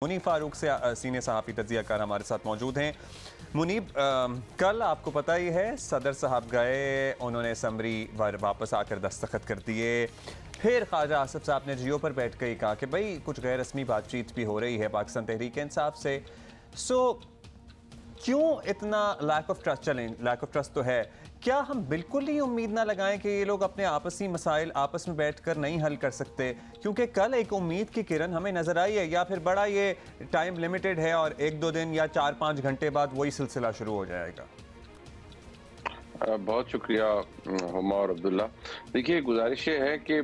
منیب فاروق سے سینئر صحافی تجزیہ کار ہمارے ساتھ موجود ہیں۔ منیب، کل آپ کو پتہ ہی ہے صدر صاحب گئے، انہوں نے اسمبلی واپس آ کر دستخط کر دیے، پھر خواجہ آصف صاحب نے جیو پر بیٹھ کے کہا کہ بھائی کچھ غیر رسمی بات چیت بھی ہو رہی ہے پاکستان تحریک انصاف سے۔ کیوں اتنا لیک آف ٹرسٹ؟ چلیں لیک آف ٹرسٹ تو ہے، کیا ہم بالکل ہی امید نہ لگائیں کہ یہ لوگ اپنے آپسی مسائل آپس میں بیٹھ کر نہیں حل کر سکتے؟ کیونکہ کل ایک امید کی کرن ہمیں نظر آئی ہے، یا پھر بڑا یہ ٹائم لمیٹڈ ہے اور 1-2 دن یا 4-5 گھنٹے بعد وہی سلسلہ شروع ہو جائے گا؟ بہت شکریہ ہما اور عبداللہ۔ دیکھیے، گزارش یہ ہے کہ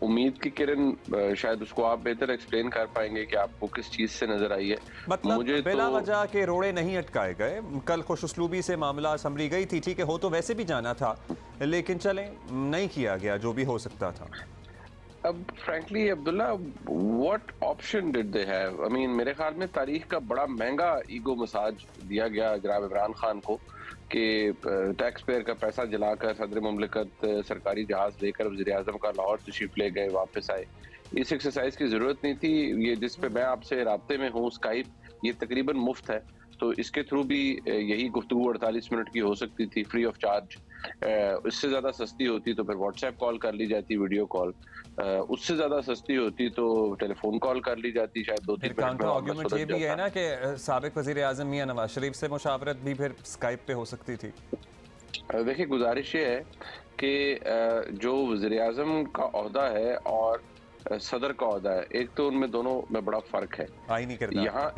امید کی کرن شاید اس کو آپ بہتر ایکسپلین کر پائیں گے کہ آپ کو کس چیز سے نظر آئی ہے۔ مطلب بلا وجہ کے روڑے نہیں اٹکائے گئے، کل خوش اسلوبی سے معاملہ اسمبلی گئی تھی، ٹھیک ہے، ہو تو ویسے بھی جانا تھا، لیکن چلیں نہیں کیا گیا جو بھی ہو سکتا تھا۔ اب frankly Abdullah, what option did they have? I mean, میرے خیال میں تاریخ کا بڑا مہنگا ایگو مساج دیا گیا جناب عمران خان کو کہ ٹیکس پیئر کا پیسہ جلا کر صدر مملکت سرکاری جہاز لے کر وزیر اعظم کا لاہور تشریف لے گئے، واپس آئے۔ اس ایکسرسائز کی ضرورت نہیں تھی۔ یہ جس پہ میں آپ سے رابطے میں ہوں، اسکائپ، یہ تقریباً مفت ہے، تو اس کے تھرو بھی یہی گفتگو 48 منٹ کی ہو سکتی تھی، فری آف چارج۔ اس سے زیادہ سستی ہوتی تو پھر واٹس ایپ کال کر لی جاتی، ویڈیو کال۔ اس سے زیادہ سستی ہوتی تو ٹیلی فون کال کر لی جاتی، شاید 2-3 منٹ میں کاؤنٹر آرگیومنٹ یہ بھی ہے نا کہ سابق وزیر اعظم میاں نواز شریف سے مشاورت بھی پھر اسکائپ پہ ہو سکتی تھی۔ دیکھیے، گزارش یہ ہے کہ جو وزیر اعظم کا عہدہ ہے اور صدر کا عہدہ ہے، ایک تو ان میں دونوں میں بڑا فرق ہے۔ یہاں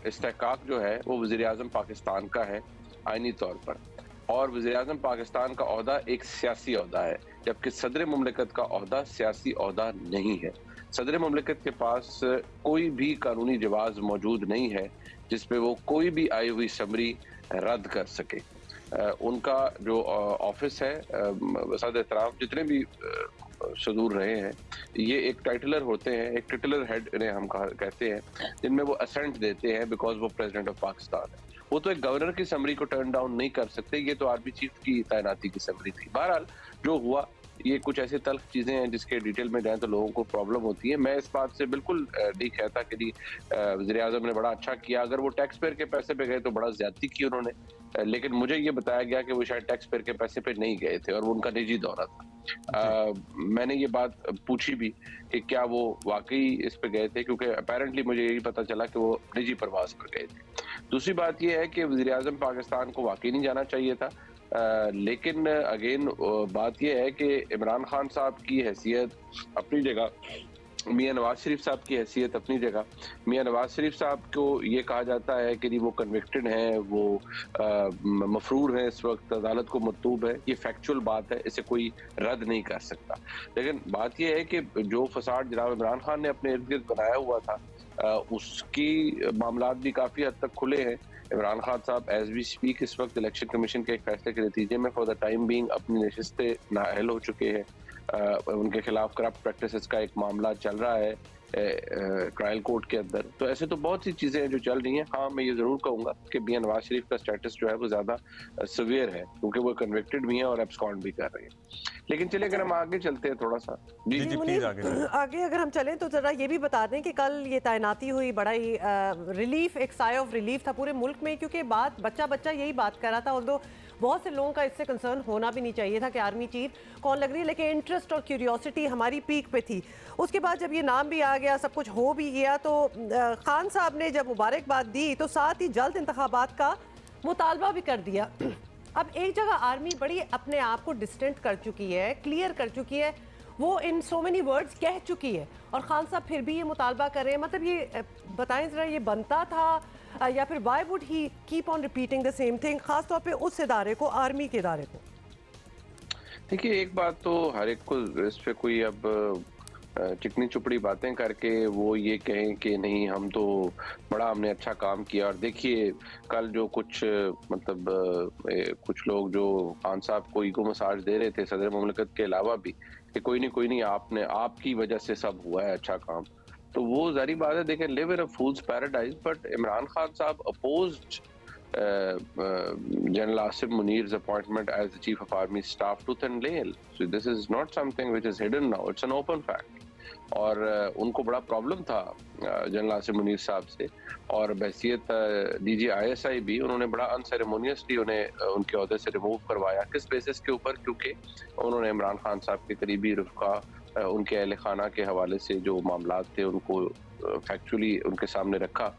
استحقاق جو ہے وہ وزیر اعظم پاکستان کا ہے آئینی طور پر، اور وزیر اعظم پاکستان کا عہدہ ایک سیاسی عہدہ ہے، جبکہ صدر مملکت کا عہدہ سیاسی عہدہ نہیں ہے۔ صدر مملکت کے پاس کوئی بھی قانونی جواز موجود نہیں ہے جس پہ وہ کوئی بھی آئی ہوئی اسمبلی رد کر سکے۔ ان کا جو آفس ہے، صدر احترام جتنے بھی صدور رہے ہیں، یہ ایک ٹائٹلر ہوتے ہیں، ایک ٹائٹلر ہیڈ انہیں ہم کہتے ہیں، جن میں وہ اسینٹ دیتے ہیں بیکاز وہ پریزیڈنٹ آف پاکستان ہے۔ وہ تو ایک گورنر کی اسمبلی کو ٹرن ڈاؤن نہیں کر سکتے، یہ تو آرمی چیف کی تعیناتی کی اسمبلی تھی۔ بہرحال جو ہوا، یہ کچھ ایسے تلخ چیزیں ہیں جس کے ڈیٹیل میں جائیں تو لوگوں کو پرابلم ہوتی ہے۔ میں اس بات سے بالکل نہیں کہتا کہ وزیر اعظم نے بڑا اچھا کیا، اگر وہ ٹیکس پیئر کے پیسے پہ گئے تو بڑا زیادتی کی انہوں نے، لیکن مجھے یہ بتایا گیا کہ وہ شاید ٹیکس پیئر کے پیسے پہ نہیں گئے تھے اور وہ ان کا نجی دورہ تھا۔ میں نے یہ بات پوچھی بھی کہ کیا وہ واقعی اس پہ گئے تھے، کیونکہ اپیرنٹلی مجھے یہی پتا چلا کہ وہ نجی پرواز پر گئے تھے۔ دوسری بات یہ ہے کہ وزیر اعظم پاکستان کو واقعی نہیں جانا چاہیے تھا، لیکن اگین بات یہ ہے کہ عمران خان صاحب کی حیثیت اپنی جگہ، میاں نواز شریف صاحب کی حیثیت اپنی جگہ۔ میاں نواز شریف صاحب کو یہ کہا جاتا ہے کہ وہ کنوکٹڈ ہیں، وہ مفرور ہیں، اس وقت عدالت کو مطلوب ہے، یہ فیکچول بات ہے، اسے کوئی رد نہیں کر سکتا۔ لیکن بات یہ ہے کہ جو فساد جناب عمران خان نے اپنے ارد گرد بنایا ہوا تھا، اس کی معاملات بھی کافی حد تک کھلے ہیں۔ عمران خان صاحب ایز وی اسپیک اس وقت الیکشن کمیشن کے ایک فیصلے کے نتیجے میں فار دا ٹائم بینگ اپنی نشستیں نااہل ہو چکے ہیں۔ ان کے خلاف کرپٹ پریکٹسز کا ایک معاملہ چل رہا ہے ٹرائل کورٹ کے اندر۔ تو ایسے تو بہت سی چیزیں ہیں جو چل رہی ہیں۔ ہاں، میں یہ ضرور کہوں گا کہ میاں نواز شریف کا سٹیٹس جو ہے وہ زیادہ سیویئر ہے، کیونکہ وہ کنوکٹڈ بھی ہیں اور ایبسکانڈ بھی کر رہے ہیں۔ لیکن چلے اگر ہم آگے چلتے ہیں تھوڑا سا، آگے اگر ہم چلیں تو ذرا یہ بھی بتا دیں کہ کل یہ تعیناتی ہوئی، بڑا ہی ریلیف، ایک سائے آف ریلیف تھا پورے ملک میں، کیونکہ بچہ یہی بات کر رہا تھا، اور بہت سے لوگوں کا اس سے کنسرن ہونا بھی نہیں چاہیے تھا کہ آرمی چیف کون لگ رہی ہے، لیکن انٹرسٹ اور کیوریوسٹی ہماری پیک پہ تھی۔ اس کے بعد جب یہ نام بھی آ گیا، سب کچھ ہو بھی گیا، تو خان صاحب نے جب مبارکباد دی تو ساتھ ہی جلد انتخابات کا مطالبہ بھی کر دیا۔ اب ایک جگہ آرمی بڑی اپنے آپ کو ڈسٹنٹ کر چکی ہے، کلیئر کر چکی ہے، وہ ان سو مینی ورڈز کہہ چکی ہے، اور خان صاحب پھر بھی یہ مطالبہ کر رہے ہیں۔ مطلب یہ بتائیں ذرا، یہ بنتا تھا یا پھر Y would he keep on repeating the same thing, خاص طور پہ اس ادارے کو، آرمی کے ادارے کو؟ دیکھیے، ایک بات تو ہر ایک کو اس پہ کوئی اب چکنی چپڑی باتیں کر کے وہ یہ کہیں کہ نہیں ہم تو بڑا ہم نے اچھا کام کیا، اور دیکھیے کل جو کچھ مطلب کچھ لوگ جو خان صاحب کو ایگو مساج دے رہے تھے صدر مملکت کے علاوہ بھی، کہ کوئی نہیں آپ کی وجہ سے سب ہوا ہے اچھا کام، تو وہ ظاہری بات ہے، دیکھیں live in a fool's paradise. But Imran Khan صاحب opposed General Asim Munir's appointment as the Chief of Army Staff tooth and nail. So this is not something which is hidden now, it's an open fact. اور ان کو بڑا problem تھا general Asim Munir صاحب سے، اور بحیثیت DG ISI بھی انہوں نے بڑا انسیریمونیسلی انہیں ان کے عہدے سے ریموو کروایا۔ کس بیسس کے اوپر؟ کیونکہ انہوں نے عمران خان صاحب کے قریبی رفقا، ان کے اہل خانہ کے حوالے سے جو معاملات تھے ان کو فیکچولی ان کے سامنے رکھا،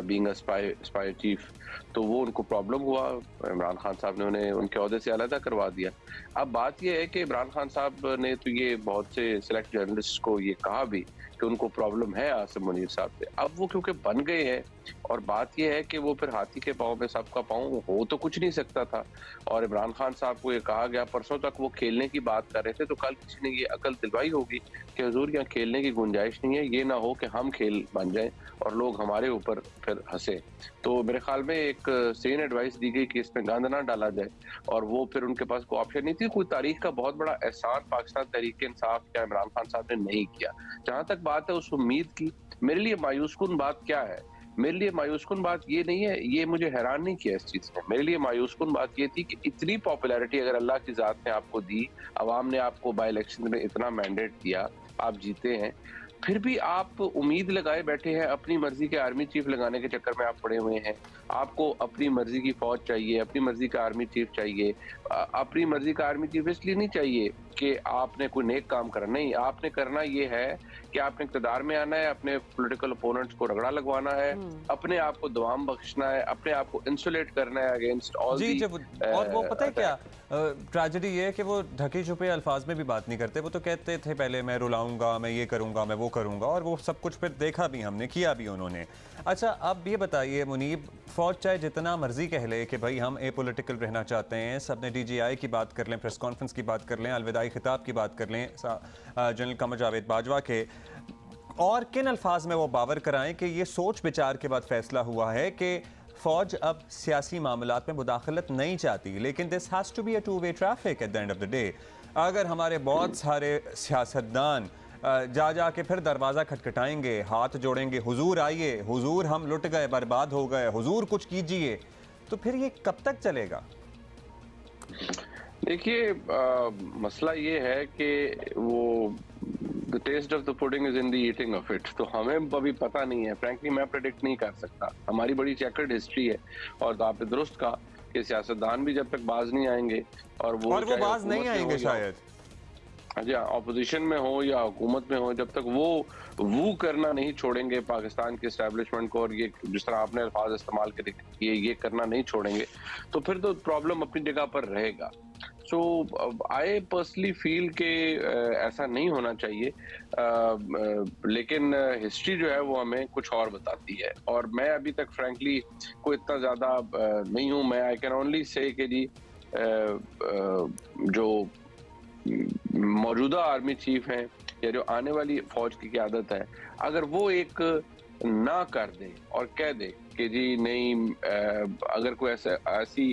بینگ اے اسپائی چیف، تو وہ ان کو پرابلم ہوا، عمران خان صاحب نے انہیں ان کے عہدے سے علیحدہ کروا دیا۔ اب بات یہ ہے کہ عمران خان صاحب نے تو یہ بہت سے سلیکٹ جرنلسٹ کو یہ کہا بھی کہ ان کو پرابلم ہے عاصم منیر صاحب سے، اب وہ کیونکہ بن گئے ہیں، اور بات یہ ہے کہ وہ پھر ہاتھی کے پاؤں میں سب کا پاؤں، ہو تو کچھ نہیں سکتا تھا، اور عمران خان صاحب کو یہ کہا گیا، پرسوں تک وہ کھیلنے کی بات کر رہے تھے، تو کل کسی نے یہ عقل دلوائی ہوگی کہ حضور یہاں کھیلنے کی گنجائش نہیں ہے، یہ نہ ہو کہ ہم کھیل بن جائیں اور لوگ ہمارے اوپر پھر ہنسے۔ تو میرے خیال میں ایک سین ایڈوائس دی گئی کہ اس میں گند نہ ڈالا جائے، اور وہ پھر ان کے پاس کوئی آپشن نہیں تھی۔ کوئی تاریخ کا بہت بڑا احسان پاکستان تحریک انصاف یا عمران خان صاحب نے نہیں کیا۔ جہاں تک بات ہے اس امید کی، میرے لیے مایوس کن بات کیا ہے؟ میرے لیے مایوس کن بات یہ نہیں ہے، یہ مجھے حیران نہیں کیا اس چیز میں، میرے لیے مایوس کن بات یہ تھی کہ اتنی پاپولیرٹی اگر اللہ کی ذات نے آپ کو دی، عوام نے آپ کو بائی الیکشن میں اتنا مینڈیٹ دیا، آپ جیتے ہیں، پھر بھی آپ امید لگائے بیٹھے ہیں، اپنی مرضی کے آرمی چیف لگانے کے چکر میں آپ پڑے ہوئے ہیں۔ آپ کو اپنی مرضی کی فوج چاہیے، اپنی مرضی کا آرمی چیف چاہیے۔ اپنی مرضی کا آرمی چیف اس لیے نہیں چاہیے کہ آپ نے کوئی نیک کام کرنا، نہیں، آپ نے کرنا یہ ہے کہ آپ نے اقتدار میں آنا ہے، اپنے پولیٹیکل اپوننٹس کو رگڑا لگوانا ہے، اپنے آپ کو دوام بخشنا ہے، اپنے آپ کو انسولیٹ کرنا ہے اگینسٹ آل دی۔ اور وہ پتہ ہے کیا ٹریجڈی یہ ہے کہ وہ ڈھکے چھپے الفاظ میں بھی بات نہیں کرتے، وہ تو کہتے تھے پہلے میں رلاؤں گا، میں یہ کروں گا، میں وہ کروں گا، اور وہ سب کچھ پھر دیکھا بھی ہم نے، کیا بھی انہوں نے۔ اچھا اب یہ بتائیے منیب، فوج چاہے جتنا مرضی کہہ لے کہ بھائی ہم اے پولیٹیکل رہنا چاہتے ہیں، سب نے DGI کی بات کر لیں، پریس کانفرنس کی بات کر لیں، الوداعی خطاب کی بات کر لیں جنرل قمر جاوید باجوہ کے، اور کن الفاظ میں وہ باور کرائیں کہ یہ سوچ بچار کے بعد فیصلہ ہوا ہے کہ فوج اب سیاسی معاملات میں مداخلت نہیں چاہتی، لیکن this has to be a two-way traffic at the end of the day۔ اگر ہمارے بہت سارے سیاستدان جا کے پھر دروازہ کھٹکھٹائیں گے، ہاتھ جوڑیں گے، حضور آئیے، حضور ہم لٹ گئے، برباد ہو گئے، حضور کچھ کیجئے، تو پھر یہ کب تک چلے گا؟ دیکھیے مسئلہ یہ ہے کہ وہ the taste of the pudding is in the eating of it، تو ہمیں ابھی پتہ نہیں ہے، فرینکلی میں پریڈکٹ نہیں کر سکتا، ہماری بڑی چیکرڈ ہسٹری ہے، اور آپ نے درست کہا کہ سیاستدان بھی جب تک باز نہیں آئیں گے، اور وہ باز نہیں آئیں گے شاید، جی اپوزیشن میں ہو یا حکومت میں ہو، جب تک وہ کرنا نہیں چھوڑیں گے پاکستان کے اسٹیبلشمنٹ کو، اور یہ جس طرح آپ نے الفاظ استعمال کرے یہ کرنا نہیں چھوڑیں گے، تو پھر تو پرابلم اپنی جگہ پر رہے گا۔ سو آئی پرسنلی فیل کہ ایسا نہیں ہونا چاہیے، لیکن ہسٹری جو ہے وہ ہمیں کچھ اور بتاتی ہے، اور میں ابھی تک فرینکلی کوئی اتنا زیادہ نہیں ہوں، میں آئی کین اونلی سے کہ جی جو موجودہ آرمی چیف ہیں یا جو آنے والی فوج کی قیادت ہے، اگر وہ ایک نہ کر دے اور کہہ دے کہ جی نہیں، اگر کوئی ایسی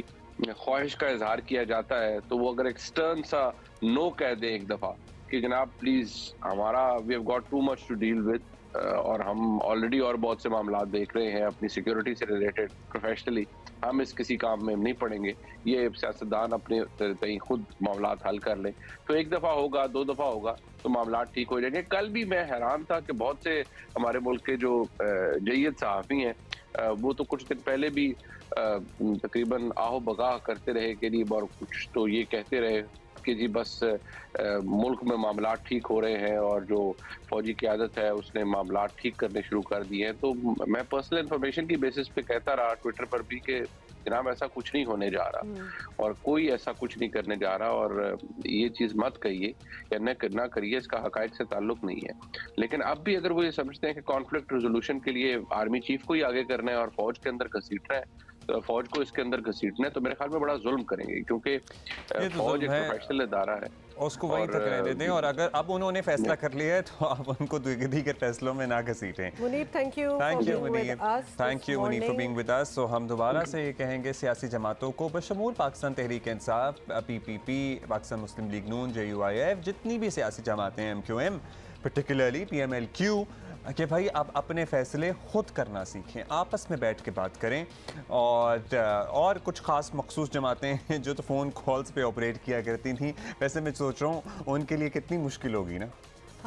خواہش کا اظہار کیا جاتا ہے تو وہ اگر ایک سٹرن سا نو کہہ دے ایک دفعہ کہ جناب پلیز ہمارا we have got too much to deal with, اور ہم آلریڈی اور بہت سے معاملات دیکھ رہے ہیں اپنی سیکیورٹی سے ریلیٹڈ پروفیشنلی، ہم اس کسی کام میں نہیں پڑیں گے، یہ سیاستدان اپنے تئیں خود معاملات حل کر لیں، تو ایک دفعہ ہوگا، دو دفعہ ہوگا تو معاملات ٹھیک ہو جائیں گے۔ کل بھی میں حیران تھا کہ بہت سے ہمارے ملک کے جو جید صحافی ہیں وہ تو کچھ دن پہلے بھی تقریباً آہو بگاہ کرتے رہے کہ جی، اور کچھ تو یہ کہتے رہے کہ جی بس ملک میں معاملات ٹھیک ہو رہے ہیں، اور جو فوجی قیادت ہے اس نے معاملات ٹھیک کرنے شروع کر دیے ہیں۔ تو میں پرسنل انفارمیشن کی بیسس پہ کہتا رہا ٹویٹر پر بھی کہ جناب ایسا کچھ نہیں ہونے جا رہا، اور کوئی ایسا کچھ نہیں کرنے جا رہا، اور یہ چیز مت کہیے یا نہ کریے، اس کا حقائق سے تعلق نہیں ہے۔ لیکن اب بھی اگر وہ یہ سمجھتے ہیں کہ کانفلکٹ ریزولوشن کے لیے آرمی چیف کو ہی آگے کرنا ہے اور فوج کے اندر گھسیٹنا ہے، فوج کو اس کے اندر گھسیٹنا ہے، تو میرے خیال میں بڑا ظلم کریں گے، کیونکہ فوج ایک پروفیشنل ادارہ ہے، اس کو وہیں تک رہنے دیں، اور اگر اب انہوں نے فیصلہ کر لیا ہے تو آپ ان کو دیگر فیصلوں میں نہ گھسیٹیں۔ Munib thank you for being with us. تو ہم دوبارہ سے یہ کہیں گے سیاسی جماعتوں کو بشمول پاکستان تحریک انصاف، PPP، پاکستان مسلم لیگ نون، JUIF، جتنی بھی سیاسی جماعتیں ہیں، MQM پرٹیکولرلی PMLQ، کہ بھائی آپ اپنے فیصلے خود کرنا سیکھیں، آپس میں بیٹھ کے بات کریں، اور کچھ خاص مخصوص جماعتیں ہیں جو تو فون کالز پہ آپریٹ کیا کرتی تھیں، ویسے میں سوچ رہا ہوں ان کے لیے کتنی مشکل ہوگی نا۔